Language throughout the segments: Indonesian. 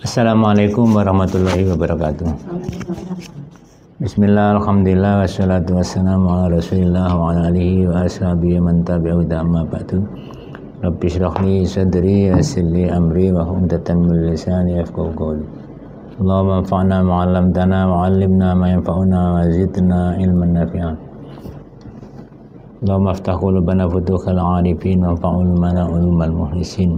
Assalamualaikum warahmatullahi wabarakatuh. Bismillah, alhamdulillah, wassalatu wassalamu ala rasulillah wa ala alihi wa ashabihi man tabi'ahu amma ba'du. Rabbi shrah li sadri wa yassir li amri wa hlul 'uqdatam min lisani yafqahu qawli. Allahumma anfa'na ma 'allamtana wa 'allimna ma yanfa'una wa zidna ilman nafi'an. Allahumma aftah qulubana futuhal 'arifin wa anfa'ul mana ulumal muhlisin.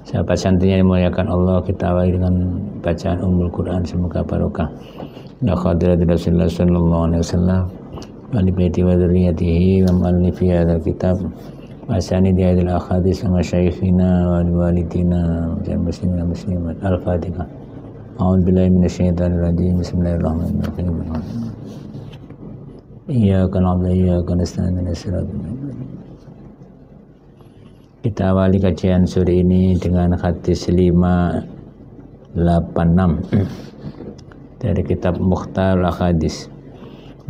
Sahabat santrinya dimuliakan Allah, kita awali dengan bacaan Ummul Quran, semoga barokah. La khadrati Rasulullah sallallahu alaihi wasallam wa li baiti wa dzurriyyatihi wa mu'allifi hadzal kitab wa sanidi hadzal ahadits wa masyayikhina wa walidina wa muslimin wa muslimat. Al-Fatihah. A'udzu billahi minasyaitonir rajim. Bismillahirrahmanirrahim. Iyyaka na'budu wa iyyaka nasta'in ihdinas siratal mustaqim. Kita awali kajian sore ini dengan hadis 586 dari kitab Mukhtarul Ahadits.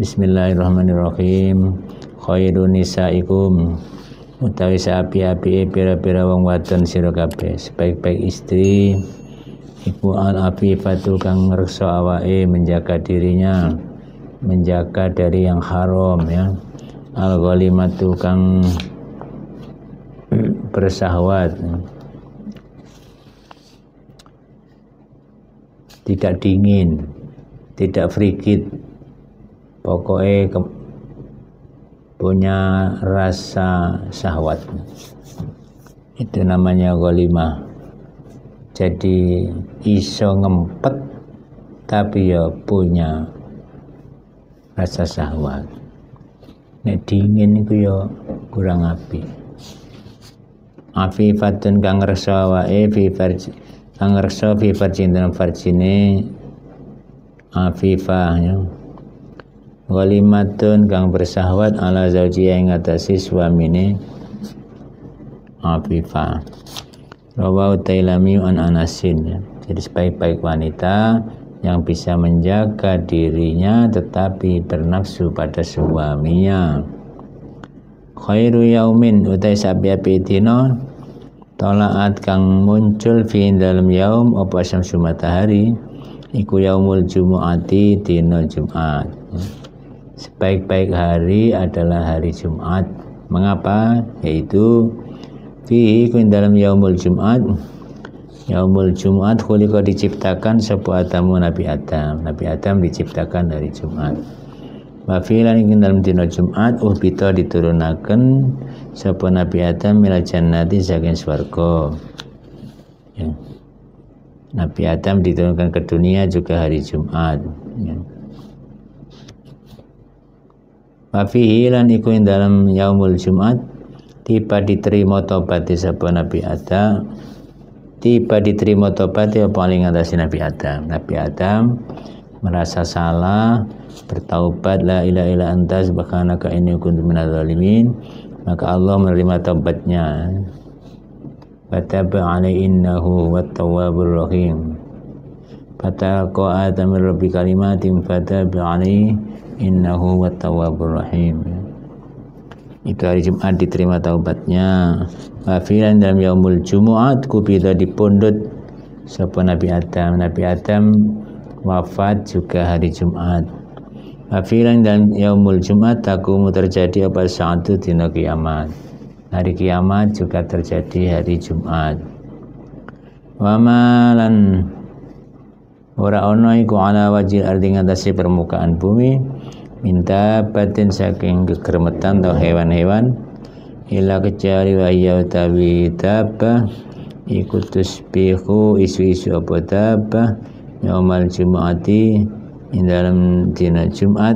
Bismillahirrahmanirrahim. Khairun nisaikum utawi sapi-api pira-pira wong wadon sira kabeh. Sebaik-baik istri iku al-afifatu kang ngreksa awake, menjaga dirinya, menjaga dari yang haram, ya. Al-ghalimatu kang bersahwat, tidak dingin, tidak frigid, pokoknya punya rasa syahwat. Itu namanya ghalimah. Jadi iso ngempet tapi ya punya rasa syahwat. Nek dingin itu ya kurang apik. Afifatun kang ngreksa awake fi farji, kang ngreksa fi farjin dalam farjine afifah, ya. Ghalimatun kang bersahwat ala zauji ing ngatasi suamine afifah. Rawahu Tailami an Anasin, ya. Jadi sebaik-baik wanita yang bisa menjaga dirinya tetapi bernafsu pada suaminya. Khairu yaumin utai sabi-api dina tolaat kang muncul fi dalam yaum apa syamsu matahari iku yaumul jumu'ati dina Jumat. Sebaik-baik hari adalah hari Jumat. Mengapa? Yaitu fi iku dalam yaumul Jumat. Yaumul Jumat khuliqa diciptakan sapa Adamu Nabi Adam. Nabi Adam diciptakan dari Jumat. Wa fi'lan ing dalam dina Jumat uhbita diturunaken sapa Nabi Adam milal jannati saking swarga. Ya. Nabi Adam diturunkan ke dunia juga hari Jumat, ya. Wa fihi lan iku ing dalam yaumul Jumat tiba diterima tobaté sapa Nabi Adam. Tiba diterima tobaté paling atas Nabi Adam. Nabi Adam merasa salah, bertaubat, la ilaha illa anta subhanaka inni kuntu minadz zalimin, maka Allah menerima taubatnya. Fataba alaihi innahu wat-tawwabur rahim. Fataqa Adam min rabbi kalimatin fataba alaihi innahu wat-tawwabur rahim. Itu hari Jumat diterima taubatnya. Wa fi'lan dalam yaumul Jumu'at kubida dipundhut sapa Nabi Adam. Nabi Adam wafat juga hari Jumat. Afilan dan yaumul Jumat takumu terjadi apa saatu dina kiamat. Hari kiamat juga terjadi hari Jumat. Wa malan ora ana iku ala wajil ardi ngatasi permukaan bumi minta batin saking kegermetan atau hewan-hewan ila kecuali wa ya utawi dabah iku tusbihu isu-isu apa dabah yaumal Jumu'ati ing dalam dina Jumat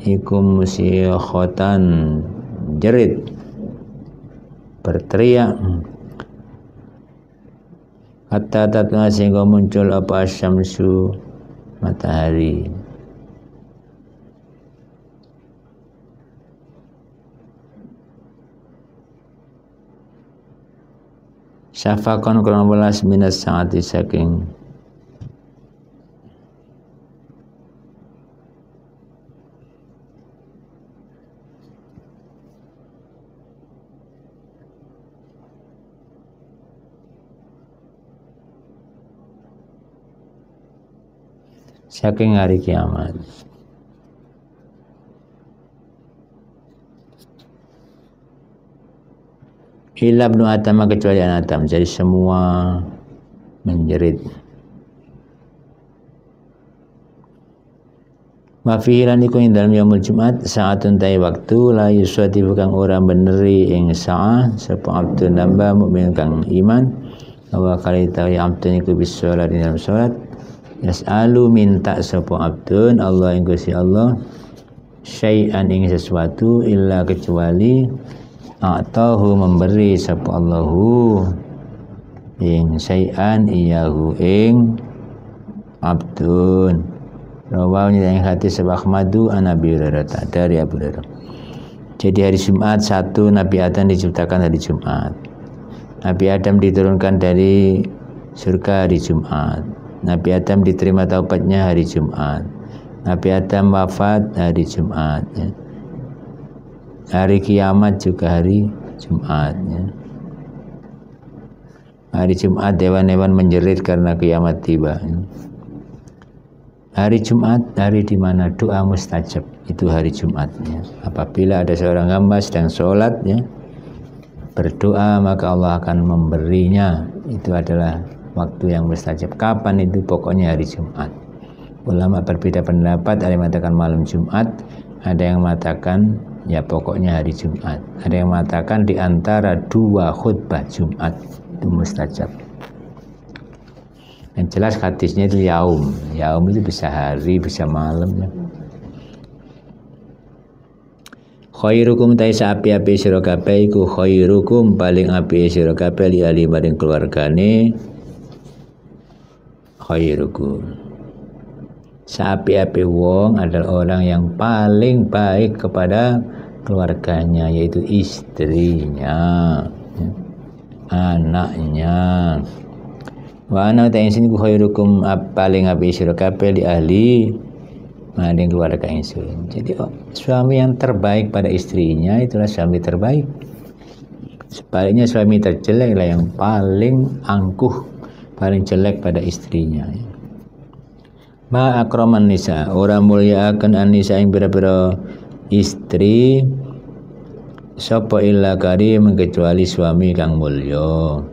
iku musikhatan jerit, berteriak, hatta tatla sehingga muncul apa syamsu matahari. Syafaqan kurang belas minas saati saking saking hari kiamat. Illa ibnu Adam, kecuali anak Adam. Jadi semua menjerit. Wa fihi lan iku ing dalem yaumul Jumat saatun tai waktu la yuswati kang ora beneri ing saah sapa abdun namba mukmin kang iman wa kali tawi abdun iku bisa salat dalam salat yasalu minta sapa abdun Allah ing Gusti Allah syai'an ing sesuatu illa kecuali atahu memberi sapa Allahu ing syai'an iyahu ing abdun. Rawahu yang hadis Ahmadu an Abi Hurairah, dari Abu Hurairah. Jadi hari Jumat satu, Nabi Adam diciptakan hari Jumat. Nabi Adam diturunkan dari surga hari Jumat. Nabi Adam diterima taubatnya hari Jumat. Nabi Adam wafat hari Jumat. Ya. Hari kiamat juga hari Jumat. Ya. Hari Jumat hewan-hewan menjerit karena kiamat tiba. Ya. Hari Jumat, hari di mana doa mustajab, itu hari Jumatnya. Apabila ada seorang hamba sedang sholat, ya, berdoa maka Allah akan memberinya. Itu adalah waktu yang mustajab. Kapan itu? Pokoknya hari Jumat. Ulama berbeda pendapat. Ada yang mengatakan malam Jumat, ada yang mengatakan ya pokoknya hari Jumat. Ada yang mengatakan di antara dua khutbah Jumat itu mustajab. Yang jelas hadisnya itu yaum. Yaum itu bisa hari, bisa malam. Ya. Khairukum taisa api-api sira kabeh iku khairukum paling api sira kabeh li ahli maring keluargane. Khairukum. Sapi-api wong adalah orang yang paling baik kepada keluarganya, yaitu istrinya, anaknya. Wa ana ta insin ku khairukum paling api sira kabeh li ahli maring keluarga insun. Jadi suami yang terbaik pada istrinya itulah suami terbaik. Sebaliknya suami terjelek lah yang paling angkuh, paling jelek pada istrinya. Ma akraman nisa, ora mulia akan anisa ing pira-pira istri sapa illa karim kecuali suami kang mulya.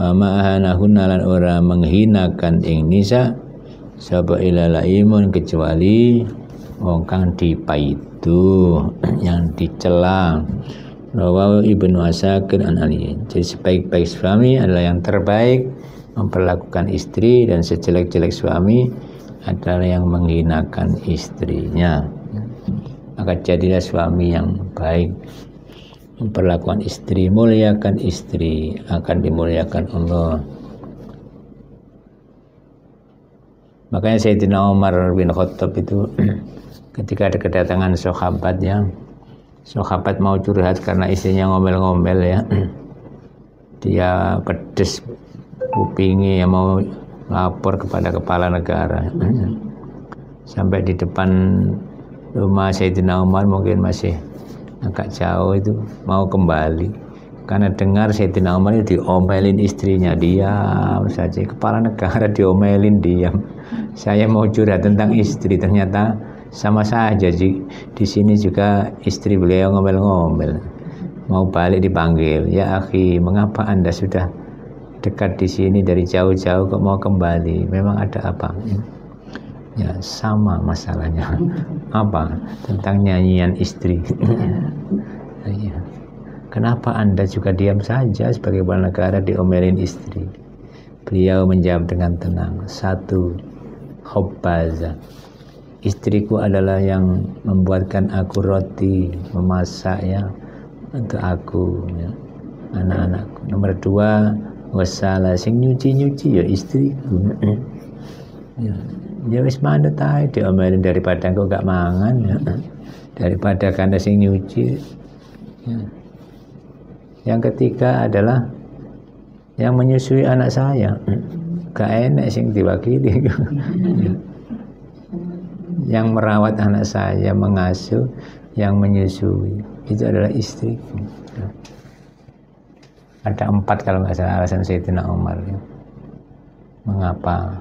Ma'ahanahun lan ora menghinakan ing nisa sapa ila laimun kecuali wong kang dipaidu yang dicela. Rawahu Ibnu Asakir an Ali. Jadi sebaik-baik suami adalah yang terbaik memperlakukan istri, dan sejelek-jelek suami adalah yang menghinakan istrinya. Maka jadilah suami yang baik, memperlakukan istri, muliakan istri, akan dimuliakan Allah. Makanya Sayyidina Umar bin Khattab itu ketika ada kedatangan sahabat, ya, sahabat mau curhat karena istrinya ngomel-ngomel, ya, dia pedes kupingnya, mau lapor kepada kepala negara. Sampai di depan rumah Sayyidina Umar, mungkin masih agak jauh, itu mau kembali karena dengar Sayyidina Umar itu diomelin istrinya. Diam saja, kepala negara diomelin, diam. Saya mau curhat tentang istri, ternyata sama saja di sini juga istri beliau ngomel-ngomel. Mau balik dipanggil, ya akhi, mengapa anda sudah dekat di sini dari jauh-jauh kok mau kembali? Memang ada apa? Ya sama masalahnya. Apa? Tentang nyanyian istri. Ya. Kenapa anda juga diam saja sebagai kepala negara diomelin istri? Beliau menjawab dengan tenang. Satu, khobbaza, istriku adalah yang membuatkan aku roti, memasak, ya, untuk aku, ya, anak-anakku. Nomor dua, wasala, sing nyuci-nyuci ya istriku. Ya wis manut ae diomelin daripada engko gak mangan, ya. Daripada kanda sing nyuci. Ya. Yang ketiga adalah yang menyusui anak saya. Gak enak sing diwakili. Ya. Yang merawat anak saya, mengasuh, yang menyusui, itu adalah istriku. Ya. Ada 4 kalau nggak salah alasan Sayyidina Umar, ya. Mengapa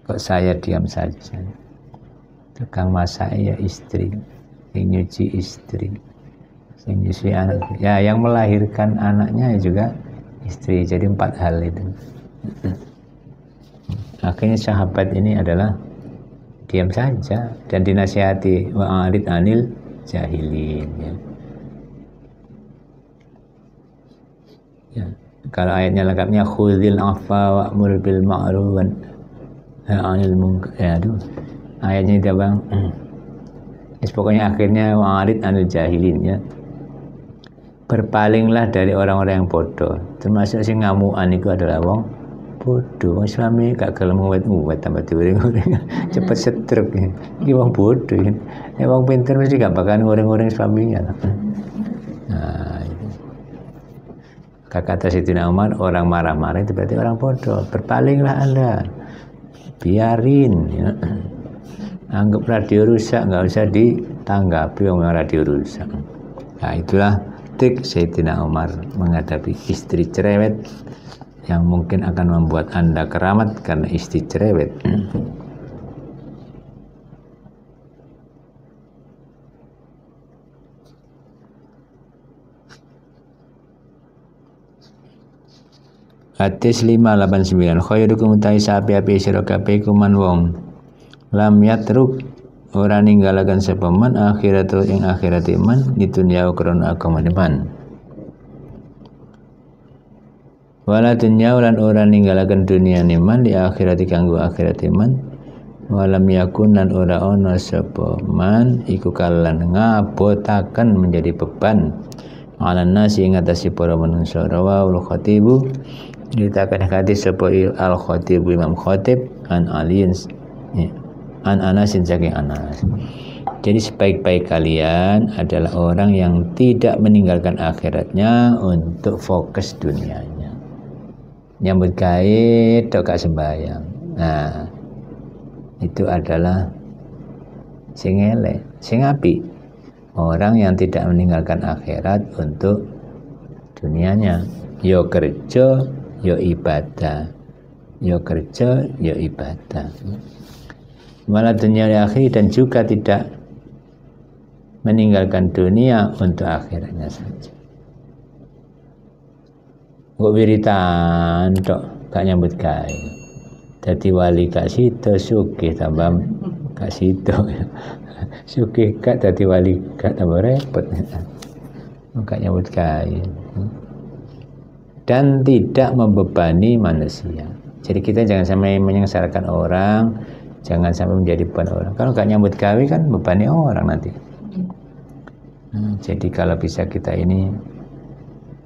Kok saya diam saja? Tukang masak ya istri, yang nyuci istri, yang nyuci anak. Ya, yang melahirkan anaknya juga istri. Jadi 4 hal itu. Akhirnya sahabat ini adalah diam saja dan dinasihati, wa'arid anil jahilin. Ya. Kalau ayatnya lengkapnya khudzil afwa wa'mur bil ma'ruf wa nahy 'anil munkar. Ya, aduh. Ayatnya itu Bang. Pokoknya akhirnya wa'arid anil jahilin ya. Berpalinglah dari orang-orang yang bodoh. Termasuk sing ngamukan itu adalah wong bodoh. Wong Islami gak gelem ngewet tambah diuring-uring. Cepet stroke ya. Iki wong bodoh ya. Wong pinter mesti gak bakal nguring-nguring suaminya. Nah, itu. Kata Sayyidina Umar, orang marah-marah itu berarti orang bodoh. Berpalinglah Anda. Biarin ya. Anggap radio rusak, nggak usah ditanggapi orang radio rusak. Nah, itulah trik Sayyidina Umar menghadapi istri cerewet yang mungkin akan membuat Anda keramat karena istri cerewet. Hadis 589 khairukum ta'is api-api sira kabeh kuman wong lam yatruk ora ninggalaken sapa man akhiratu ing akhirat iman di dunya krana agama iman wala dunya lan ora ninggalaken dunia iman di akhirat kanggo akhirat iman walam yakun lan ora ana sapa man iku kalan ngabotaken menjadi beban ala nasi ing atase para manungsa rawahul khatibu ditakan hadis sapa al khatib Imam Khatib an aliyin ya. An Anasin saking Anas. Jadi sebaik-baik kalian adalah orang yang tidak meninggalkan akhiratnya untuk fokus dunianya. Nyambut gawe tok gak sembahyang. Nah, itu adalah sing elek, sing apik. Orang yang tidak meninggalkan akhirat untuk dunianya. Yo kerja, yo ibadah. Yo kerja, yo ibadah. Malah dunia akhir dan juga tidak meninggalkan dunia untuk akhiratnya saja. Kok wiritan tok gak nyambut gawe. Dadi wali gak sida sugih tambah gak sida. Sugih gak dadi wali gak tambah repot. Gak nyambut gawe. Dan tidak membebani manusia. Jadi kita jangan sampai menyengsarakan orang. Jangan sampai menjadi beban orang. Kalau nggak nyambut gawe kan bebani orang nanti. Jadi kalau bisa kita ini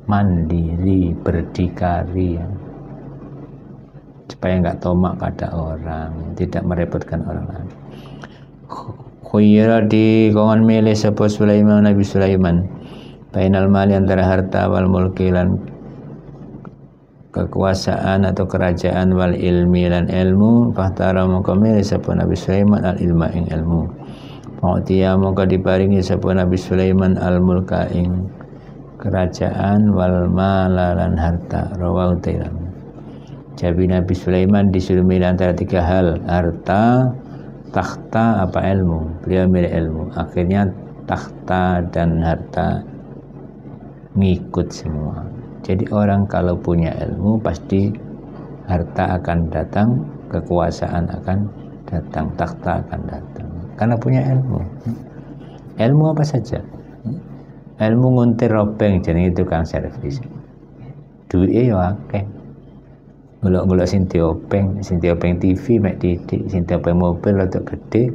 mandiri, berdikari, ya. Supaya nggak tomak pada orang, tidak merepotkan orang lain. Khuyira di kongan milih sapa Sulaiman Nabi Sulaiman. Bainal mali antara harta wal mulki lan kekuasaan atau kerajaan wal ilmi lan ilmu fahtara mongko milih sapa Nabi Sulaiman al ilma ing ilmu Fa'tiya mongko diparingi sapa Nabi Sulaiman al mulka ing kerajaan wal mala lan harta rawahu Tirmidzi. Jadi Nabi Sulaiman disuruh milih antara 3 hal, harta, takhta apa ilmu. Beliau milih ilmu. Akhirnya takhta dan harta ngikut semua. Jadi orang kalau punya ilmu pasti harta akan datang, kekuasaan akan datang, takhta akan datang. Karena punya ilmu. Ilmu apa saja? Ilmu nguntir robeng jenenge tukang servis. Duwe ya akeh. Golek-golek sing diopeng TV mek didik, sing diopeng mobil rada gede.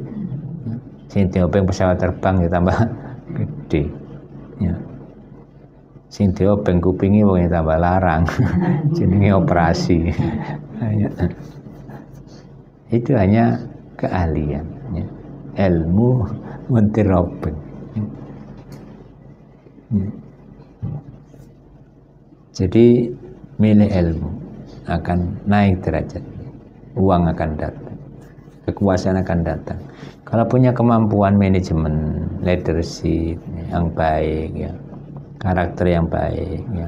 Sing diopeng pesawat terbang ya tambah gede. Ya. Sing diopeng kupingi wong tambah larang. Jenenge operasi. Itu hanya keahlian ya. Ilmu nguntir robeng. Ya. Jadi milih ilmu akan naik derajat, uang akan datang, kekuasaan akan datang. Kalau punya kemampuan manajemen, leadership yang baik, ya, karakter yang baik, ya,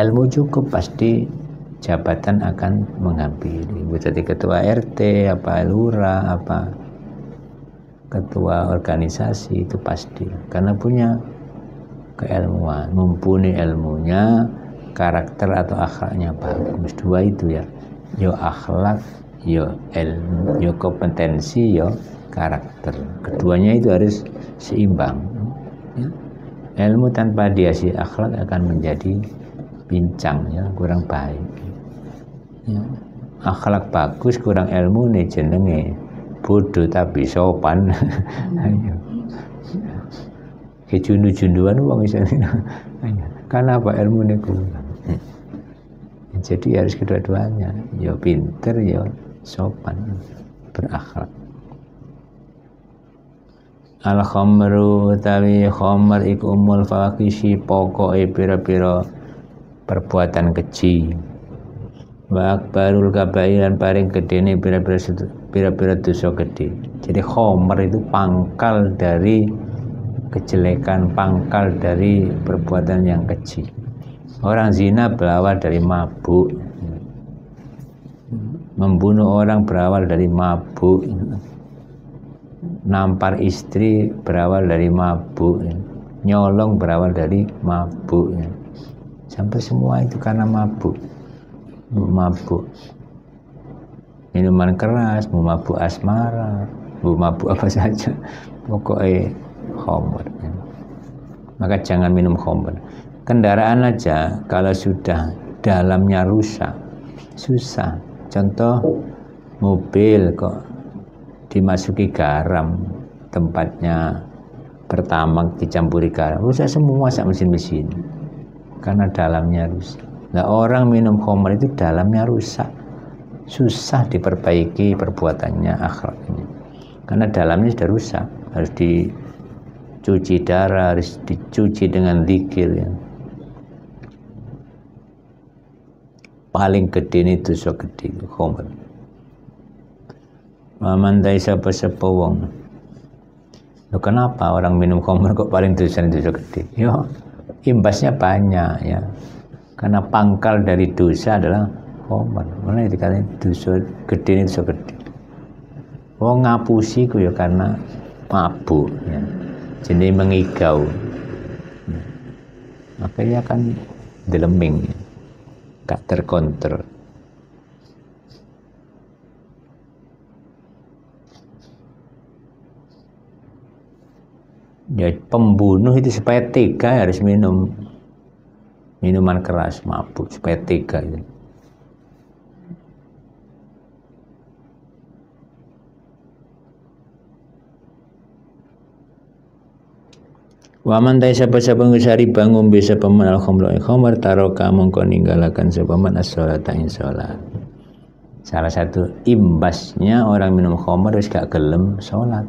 ilmu cukup pasti jabatan akan menghampiri. Jadi ketua RT, apa lurah, apa ketua organisasi itu pasti, karena punya keilmuan, mumpuni ilmunya, karakter atau akhlaknya bagus. Dua itu ya, yo akhlak, yo ilmu, yo kompetensi, yo karakter. Keduanya itu harus seimbang. Ya. Ilmu tanpa diasi akhlak akan menjadi pincang, ya, kurang baik. Ya. Akhlak bagus kurang ilmu nih jenenge bodoh tapi sopan. Kejundu-junduan uang misalnya. Karena apa ilmu nih kurang. Jadi harus kedua-duanya, ya pinter, ya sopan, berakhlak. Al-khamru utawi khamr iku umul fawakisi pokoke pira-pira perbuatan keji. Wa akbarul kabairan paring gedene pira-pira dosa gede. Jadi khamr itu pangkal dari kejelekan, pangkal dari perbuatan yang keji. Orang zina berawal dari mabuk, membunuh orang berawal dari mabuk, nampar istri berawal dari mabuk, nyolong berawal dari mabuk, sampai semua itu karena mabuk. Minuman keras, mabuk asmara, mabuk apa saja, pokoknya khamr. Maka jangan minum khamr. Kendaraan aja kalau sudah dalamnya rusak susah. Contoh mobil kok dimasuki garam, tempatnya pertamax dicampuri garam, rusak semua sak mesin-mesin karena dalamnya rusak. Nah, orang minum khamr itu dalamnya rusak, susah diperbaiki perbuatannya, akhlaknya, karena dalamnya sudah rusak. Harus dicuci darah, harus dicuci dengan zikir, ya. Paling gede ini dosa gede khamr. Mamandai sapa-sapa wong. Loh, kenapa orang minum khamr kok paling dosa gede? Yo, imbasnya banyak, ya. Karena pangkal dari dosa adalah khamr. Mana dikatakan dosa gede ini dosa gede. Wong ngapusi ku ya karena mabuk, ya. Jadi mengigau. Makanya kan deleming, ya. Gak terkontrol. Ya, pembunuh itu supaya tega harus minum minuman keras, mabuk supaya tega itu. Waman tai sapa-sapa ngusari bangun bisa paman al-khamru khamar taroka mongko ninggalakan sapa man as-sholata ing salat. Salah satu imbasnya orang minum khamr wis gak gelem salat.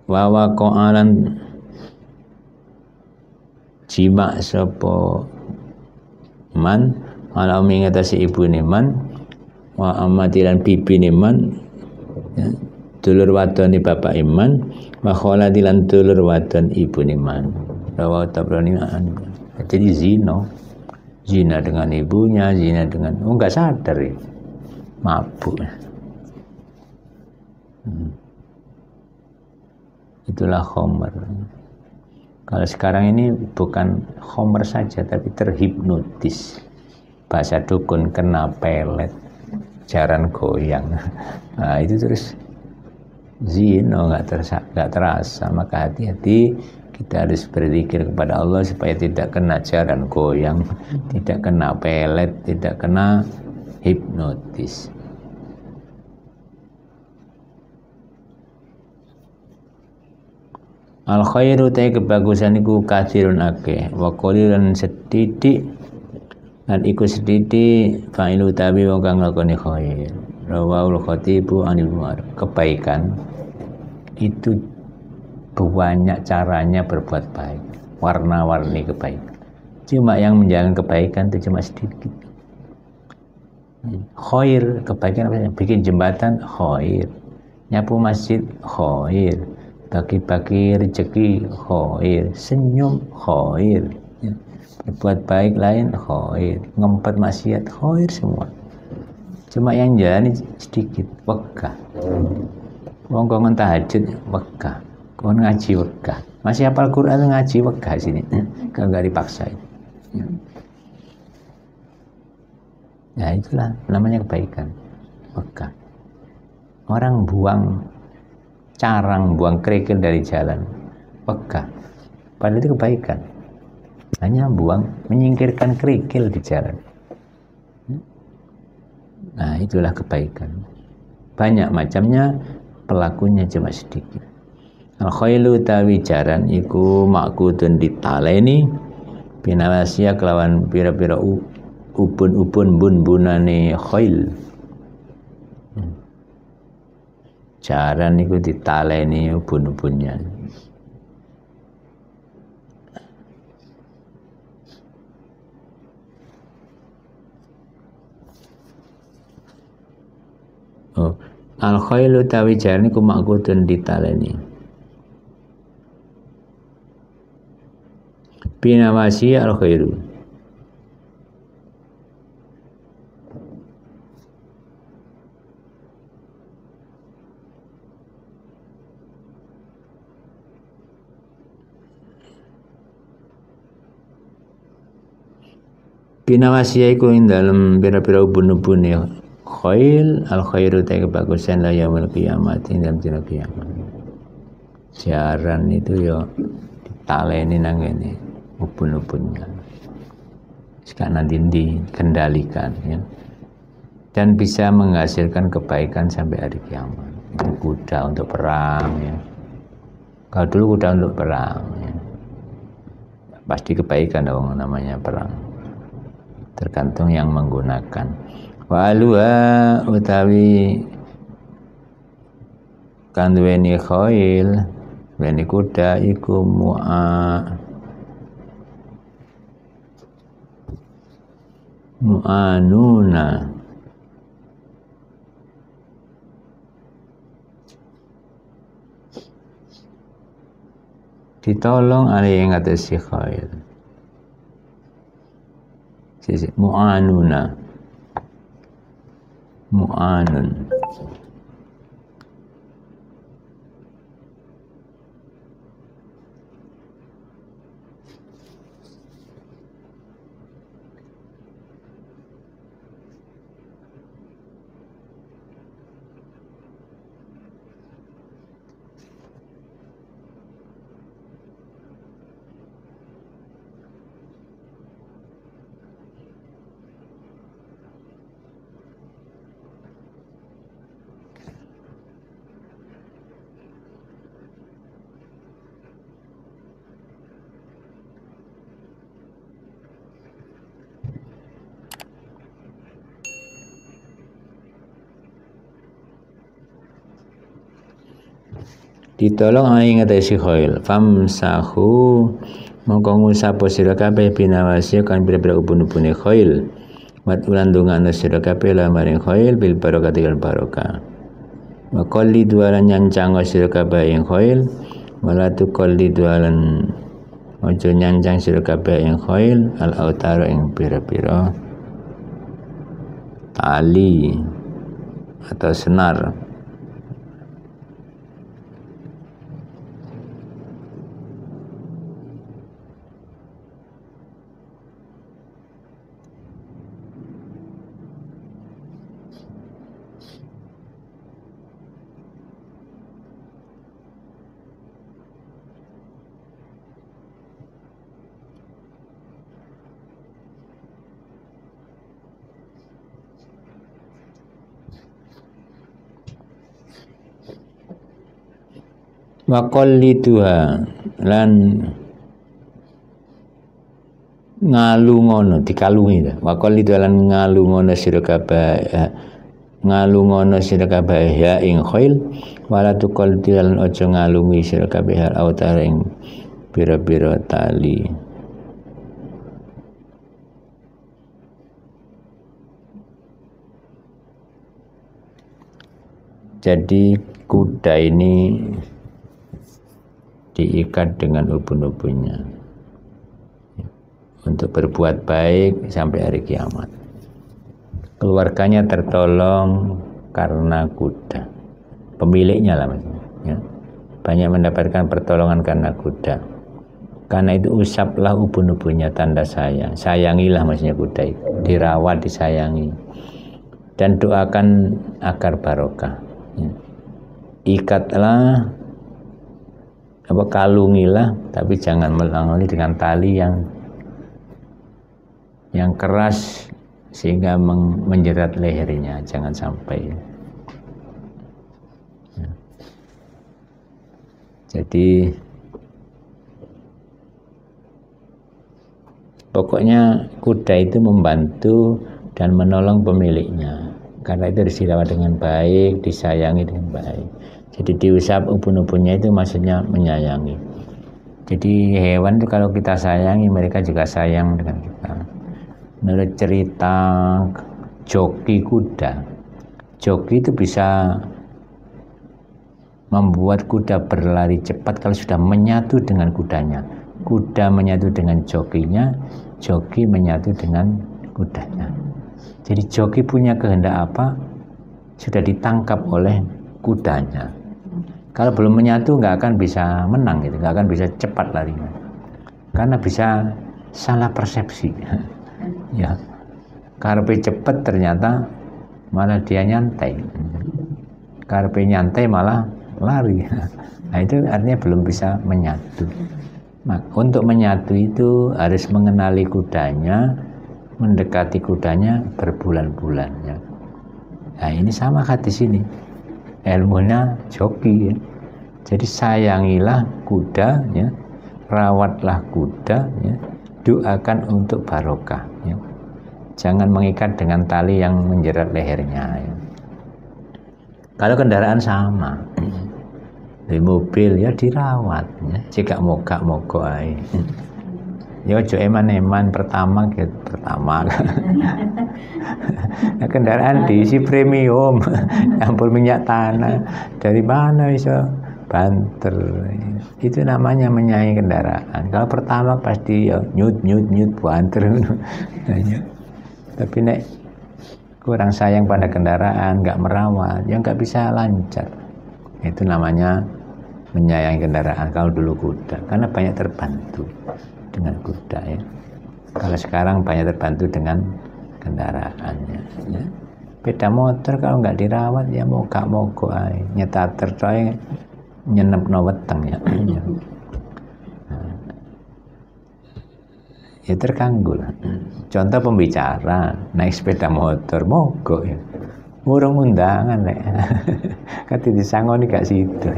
Wa waqa'alan jima sapa man ala mengatasi ibune man wa amatilan bibine man, ya, dulur wadone bapak iman wa kholadilan dulur wadon ibune man. Rawa Tabrani. Jadi zina dengan ibunya, zina dengan enggak sadar, ya. Mabuk. Itulah khamr. Kalau sekarang ini bukan khamr saja tapi terhipnotis. Bahasa dukun kena pelet, jaran goyang. Nah, itu terus zina nggak terasa. Maka hati-hati, kita harus berzikir kepada Allah supaya tidak kena jaran goyang, tidak kena pelet, tidak kena hipnotis. Al khairu ta kebagusan iku kathirun akeh wa qalilun sedidik lan iku sedidik fa'ilu tabi wong kang nglakoni khair. Rawahul khatibu anil Umar. Kebaikan itu banyak caranya berbuat baik, warna-warni kebaikan. Cuma yang menjalankan kebaikan itu cuma sedikit. Khair, kebaikan apa? Bikin jembatan khair, nyapu masjid khair, bagi-bagi rezeki khair, senyum khair, ya. berbuat baik lain khair, ngempet maksiat khair semua. Cuma yang jalani sedikit wegah. Wong kok tahajud wegah, kon ngaji wegah. Masih hafal Quran ngaji wegah sini. Kalau nggak dipaksain. Ya itulah namanya kebaikan. Wegah. Orang buang carang, buang kerikil dari jalan. Wegah. Padahal itu kebaikan. Hanya buang, menyingkirkan kerikil di jalan. Nah itulah kebaikan. Banyak macamnya, pelakunya cuma sedikit. Al-khailu tawi jaran iku makudun ditaleni binawasya kelawan pira-pira ubun-ubun bun-bunane khail. Jaran iku ditaleni ubun-ubunnya. Al-khailu tawi jaran iku makudun ditaleni binawasi al-khairu binawasi iku ing dalem pira-pira ubun-ubune khail al-khairu ta kebagusan la yaumil kiamat ing dalem dina kiamat. Jaran itu ya ditaleni nang ngene ubun-ubunnya. Sekarang nanti dikendalikan ya. Dan bisa menghasilkan kebaikan sampai hari kiamat. Itu kuda untuk perang ya. Kalau dulu kuda untuk perang ya. Pasti kebaikan dong namanya perang. Tergantung yang menggunakan. Wa aluha utawi kan duweni khail, duweni kuda iku mu'anuna ditolong ali ing atase khail. Sisi mu'anuna mu'anun ditolong ing ngatasi khail famsahu mongko ngusapo sira kabeh binawasi kan pira-pira ubun-ubune khail wat ulan dongane sira kabeh la maring khail bil barokati lan barokah wa qalli dualan nyancang sira kabeh ing khail wala tu qalli dualan ojo nyancang sira kabeh ing khail al autara ing pira-pira tali atau senar. Wa qalliduha lan ngalungono dikalungi wa qalliduha lan ngalungono sira kabeh ya ing khail wala tuqallid lan aja ngalungi sira kabeh hal autar ing pira-pira tali. Jadi kuda ini diikat dengan ubun-ubunnya. untuk berbuat baik sampai hari kiamat. Keluarganya tertolong karena kuda, pemiliknya lah maksudnya, ya. Banyak mendapatkan pertolongan karena kuda. Karena itu usaplah ubun-ubunnya, tanda sayang. Sayangilah maksudnya kuda itu, dirawat, disayangi, dan doakan agar barokah, ya. Ikatlah, kalungilah, tapi jangan melangoli dengan tali yang keras sehingga menjerat lehernya, jangan sampai. Ya. Jadi pokoknya kuda itu membantu dan menolong pemiliknya. Karena itu harus dirawat dengan baik, disayangi dengan baik. Jadi diusap ubun-ubunnya itu maksudnya menyayangi. Jadi hewan itu kalau kita sayangi, mereka juga sayang dengan kita. Menurut cerita joki kuda, joki itu bisa membuat kuda berlari cepat kalau sudah menyatu dengan kudanya. Kuda menyatu dengan jokinya, joki menyatu dengan kudanya. Jadi joki punya kehendak apa, sudah ditangkap oleh kudanya. Kalau belum menyatu nggak akan bisa menang, gitu, nggak akan bisa cepat larinya, karena bisa salah persepsi. Ya, karpe cepet ternyata malah dia nyantai, karpe nyantai malah lari. Nah itu artinya belum bisa menyatu. Nah, untuk menyatu itu harus mengenali kudanya, mendekati kudanya berbulan-bulan, ya. Nah ini sama di sini, ilmunya joki, ya. Jadi sayangilah kuda, ya, rawatlah kuda, ya, doakan untuk barokah, ya. Jangan mengikat dengan tali yang menjerat lehernya, ya. Kalau kendaraan sama, di mobil ya dirawat, ya. Jika mogok ae. Ya ojo eman-eman pertama gitu, pertama. Nah, kendaraan diisi premium, ampul minyak tanah. Dari mana bisa banter? Itu namanya menyayangi kendaraan. Kalau pertama pasti ya nyut banter. Tapi nek kurang sayang pada kendaraan, nggak merawat, ya nggak bisa lancar. Itu namanya menyayangi kendaraan. Kalau dulu kuda, karena banyak terbantu dengan kuda, ya. Kalau sekarang banyak terbantu dengan kendaraannya, ya. Beda motor kalau nggak dirawat ya mogok aja, nyetater coy nyenep no weteng, ya. Ya terganggu lah. Contoh pembicara naik sepeda motor mogok, ya. Ngurung undangan nek. Kati disangoni gak situ.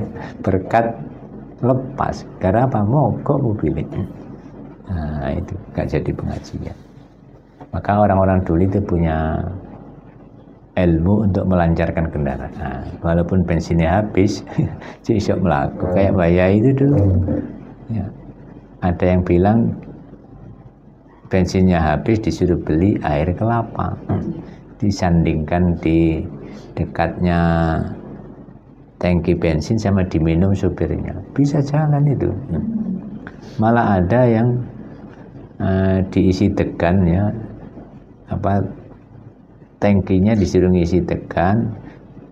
Berkat lepas. Karena apa? Mogok mobilnya. Nah itu gak jadi pengajian. Maka orang-orang dulu itu punya ilmu untuk melancarkan kendaraan. Walaupun bensinnya habis, bisa melaku. Kayak Baya itu dulu, ya. Ada yang bilang bensinnya habis disuruh beli air kelapa, disandingkan di dekatnya tangki bensin sama diminum supirnya, bisa jalan itu. Malah ada yang diisi degan, ya, tangkinya disuruh ngisi degan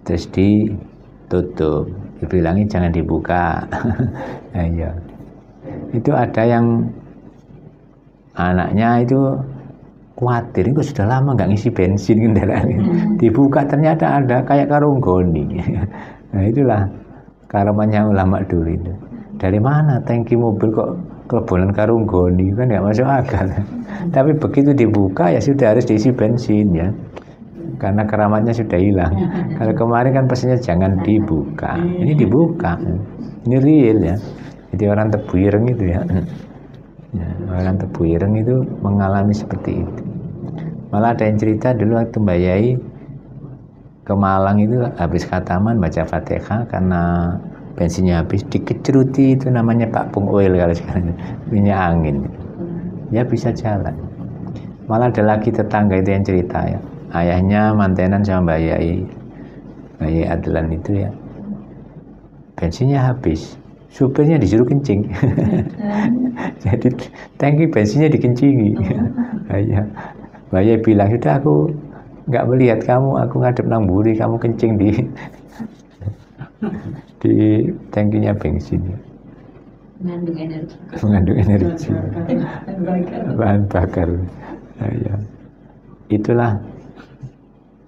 terus ditutup, dibilangin jangan dibuka. Ya, itu ada yang anaknya itu khawatir, itu sudah lama nggak ngisi bensin kendaraan, dibuka ternyata ada kayak karung goni. Nah itulah karamanya ulama dulu itu. Dari mana tangki mobil kok kelebonan karung goni, kan nggak masuk akal. Tapi begitu dibuka ya sudah harus diisi bensin, ya, karena keramatnya sudah hilang. Kalau kemarin kan pesannya jangan dibuka, ini dibuka, ini real, ya. Jadi orang Tebu Ireng itu, ya. Ya, orang Tebu Ireng itu mengalami seperti itu. Malah ada yang cerita dulu waktu Mbak Yai ke Malang itu habis khataman baca Fatihah karena bensinnya habis, dikeceruti itu namanya Pak Pung Oil kalau sekarang, minyak angin, ya bisa jalan. Malah ada lagi tetangga itu yang cerita, ya, ayahnya mantenan sama Mbak Yai Adlan itu, ya, bensinnya habis, supirnya disuruh kencing. Jadi tangki bensinnya dikencingi. Bayi bilang, sudah aku nggak melihat kamu, aku ngadep nang mburi, kamu kencing di tangkinya bensin. Mengandung energi. Bahan bakar. Ya. Itulah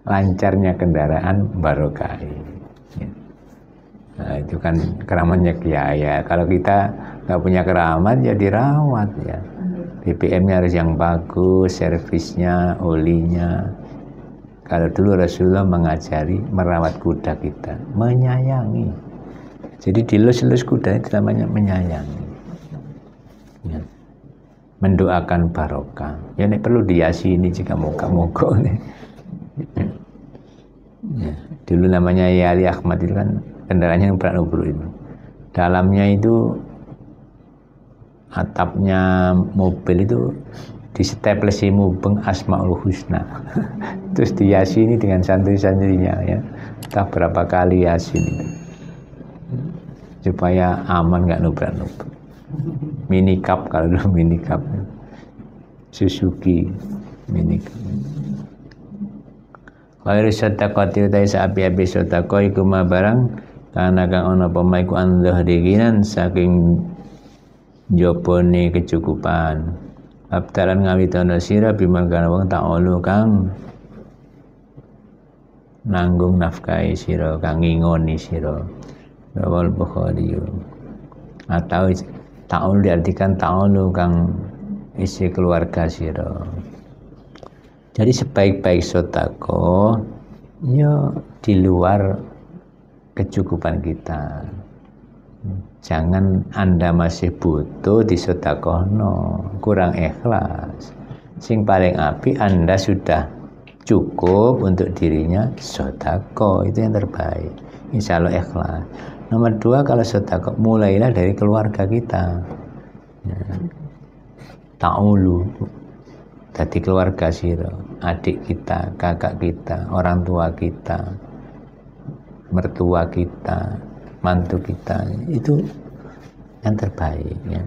lancarnya kendaraan barokah. Nah, itu kan keramatnya kiai ya. Kalau kita nggak punya keramat ya dirawat ya. BBM-nya harus yang bagus, servisnya, olinya. Kalau dulu Rasulullah mengajari merawat kuda kita, menyayangi. Jadi dilus-lus kuda itu namanya menyayangi. Ya. Mendoakan barokah. Ya ini perlu diyasini jika moga-moga nih. Ya. Dulu namanya Yali Ahmad itu kan kendaraannya yang berat nubruk itu. Dalamnya itu atapnya mobil itu disteplesi mubeng Asmaul Husna. Terus diyasini dengan santri-santrinya ya. Entah berapa kali yasin itu. Supaya aman nggak nubrak-nubrak. Minicab kalau dulu minicab. Suzuki minicab. Khairu sadaqati utai saapi-api sedekah iku ma barang kana kang ana apa iku andhah dikinan saking jopone kecukupan. Abdalan ngawitana sira biman kana wong ta'ala kang nanggung nafkahi sira kang ngingoni sira. Rawal Bukhari. Atau ta'ul diartikan ta'ulu kang isi keluarga sira. Jadi sebaik-baik sedekah ya di luar kecukupan kita. Jangan Anda masih butuh disedekahno, kurang ikhlas. Sing paling apik Anda sudah cukup untuk dirinya, sedekah itu yang terbaik. Insya Allah ikhlas. Nomor 2, kalau sedekah mulailah dari keluarga kita. Ya. Ta'ulu dari keluarga sira, adik kita, kakak kita, orang tua kita, mertua kita, mantu kita, itu yang terbaik ya.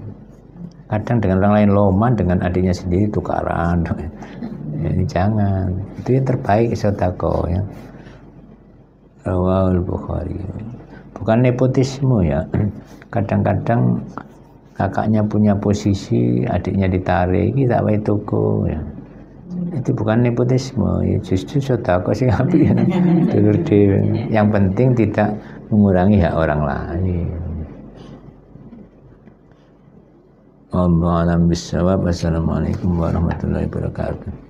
Kadang dengan orang lain loman, dengan adiknya sendiri tukaran. Ini jangan, itu yang terbaik sedekah ya. Rawal Bukhari. Bukan nepotisme ya. Kadang-kadang kakaknya punya posisi, adiknya ditarik, kita wae toko ya. Itu bukan nepotisme, ya justru sedekah sing apik ya. Dulur dhewe. Yang penting tidak mengurangi hak orang lain. Wallahu a'lam bishawab. Wassalamualaikum warahmatullahi wabarakatuh.